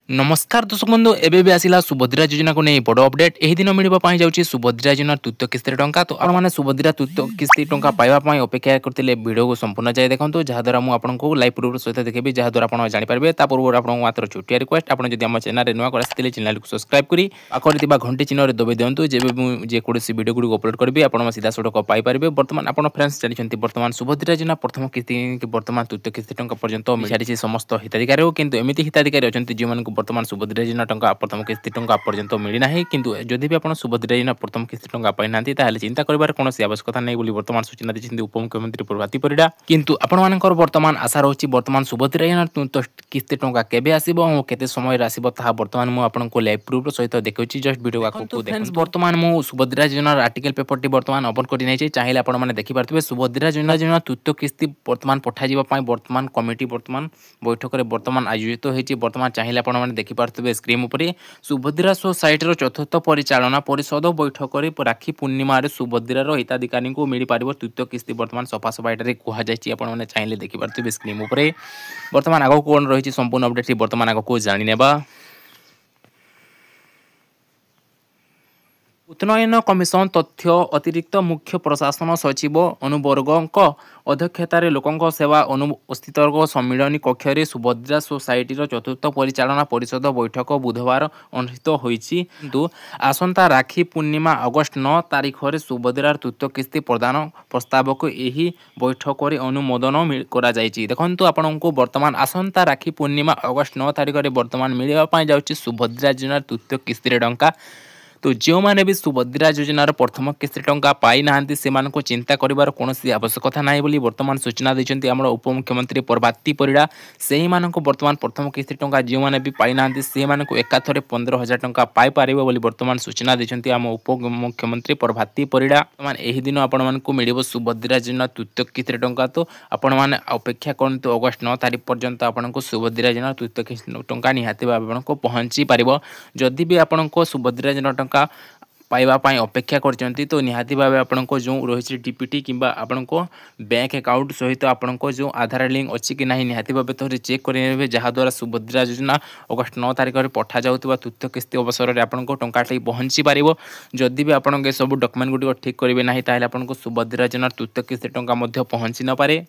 नमस्कार दर्शक बंधु एबे भी आसिला सुभद्रा योजना को नहीं बड़ अपडेट एही दिन मिलबा पाई जाउची सुभद्रा योजना तृतीय किस्ती टंका तो आपण माने सुभद्रा तृतीय किस्ती टंका पाइबा पाई अपेक्षा करथिले वीडियो को संपूर्ण जाय देखंतु जहा द्वारा मु आपन को लाइव प्रूफ सहित देखेबी जहा द्वारा आपण जानि परबे ता पूर्व आपन मात्र छोटिया रिक्वेस्ट आपण जदि हम चैनल रे नुवा कर आसिले चैनल को सब्सक्राइब करी आकर दिबा घंटी चिन्ह रे दबे दियंतु जेबे मु जे कोडसी वीडियो गुडी अपलोड करबी आपण सीधा सडक पाई परबे वर्तमान आपण फ्रेंड्स चलिछंती वर्तमान सुभद्रा योजना प्रथम किस्ती कि वर्तमान तृतीय किस्ती टंका पर्यंत मिसारिछि समस्त हिताधिकारी किंतु एमिति हिताधिकारी अछंती जे मानको वर्तमान सुभद्रा योजना टंका प्रथम किस्ती टंका पर्यंत मिली ना किंतु जदि भी आपण सुभद्रा योजना प्रथम किस्ती टंका पाई नांती ताले चिंता करिवार कोनोसी आवश्यकता नै बोली वर्तमान सूचना दैछन्ती उपमुख्यमंत्री प्रभाती परिडा किंतु आपण मानकर वर्तमान आशा रहउची वर्तमान सुभद्रा योजना किस्ती टंका केबे आसीबो और केते समय रे आसीबो ता वर्तमान मु आपण को लाइव प्रूफ सहित देखौची जस्ट वीडियो को देखन वर्तमान मु सुभद्रा योजना आर्टिकल पेपर टी वर्तमान ओपन करि नै छै चाहिले आपण माने देखि पारथिबे सुभद्रा योजना तृतीय किस्ती वर्तमान पठा जिबा पई वर्तमान कमिटी वर्तमान बैठक रे वर्तमान आयोजित होईची वर्तमान चाहिले आपण माने देखि पारथिबे स्क्रीन उपरे सुभद्रा सोसाइटी रो चतुर्थ परिचालना परिषद बैठक रे राखी पूर्णिमा रे सुभद्रा रो हिताधिकारी को मिली पारिबो तृतीय किस्ती वर्तमान सफा सफाई रे कुहा जायछि आपण माने चाहिले देखि पारथिबे स्क्रीन उपरे वर्तमान आगो कोन रहिछि संपूर्ण अपडेट वर्तमान आगो को जानि नेबा उन्नयन कमिशन तथ्य अतिरिक्त मुख्य प्रशासन सचिव अनुवर्गक अध्यक्षतार लोकों सेवा अनुपस्थित सम्मिलन कक्ष रे सुभद्रा सोसाइटी चतुर्थ परिचालना परिषद बैठक बुधवार अनुष्ठित होईछि किंतु आसंता राखी पूर्णिमा अगस्त 9 तारिख रे सुभद्रा तृतीय किस्ती प्रदान प्रस्ताव को एही बैठक रे अनुमोदन करा जायछि देखंतु आपनको वर्तमान आसंता राखी पूर्णिमा अगस्त 9 तारिख रे वर्तमान मिलिबा पाई जाउछि सुभद्रा योजना तृतीय किस्ती रे टंका तो जो माने भी सुभद्रा योजनार प्रथम किस्ती टंका पाई नाहंती सेमान को चिंता करिवार कोनोसी आवश्यकता नाही बोली वर्तमान सूचना दैछन्ती हमर उपमुख्यमंत्री प्रभाती परिडा सेही मान को वर्तमान प्रथम किस्ती टंका जो माने भी पाई नाहंती से मान को एकाथरे 15,000 टंका पाई पारिबो बोली वर्तमान सूचना दैछन्ती हम उपमुख्यमंत्री प्रभाती परिडा वर्तमान एही दिन आपण मान को मिलिबो सुभद्रा योजना तृतीय किस्ती टंका तो आपण माने अपेक्षा करंतु अगस्त 9 तारिख पर्यंत आपण को सुभद्रा योजना तृतीय किस्ती टंका निहाती आपण को पहुंची पारिबो जदि भी आपण को सुभद्रा योजना टंका पाइबा पाई अपेक्षा करचंती तो निहाती भाबे आपनको जो रहिछि डीपीटी किबा आपनको बैंक अकाउंट सहित आपनको जो आधार लिंक अछि कि नाही निहाती भाबे थोरे चेक करिनेबे जहा द्वारा सुभद्रा योजना अगस्त 9 तारिख रे पठा जाउतबा तृतीय किस्ती अवसर रे आपनको टंका टे पहुंची पारिबो जदि भी आपनको सब डॉक्यूमेंट गुडी ठीक करिवे नाही ताले आपनको सुभद्रा योजना तृतीय किस्ती टंका मध्ये पहुंची न पारे।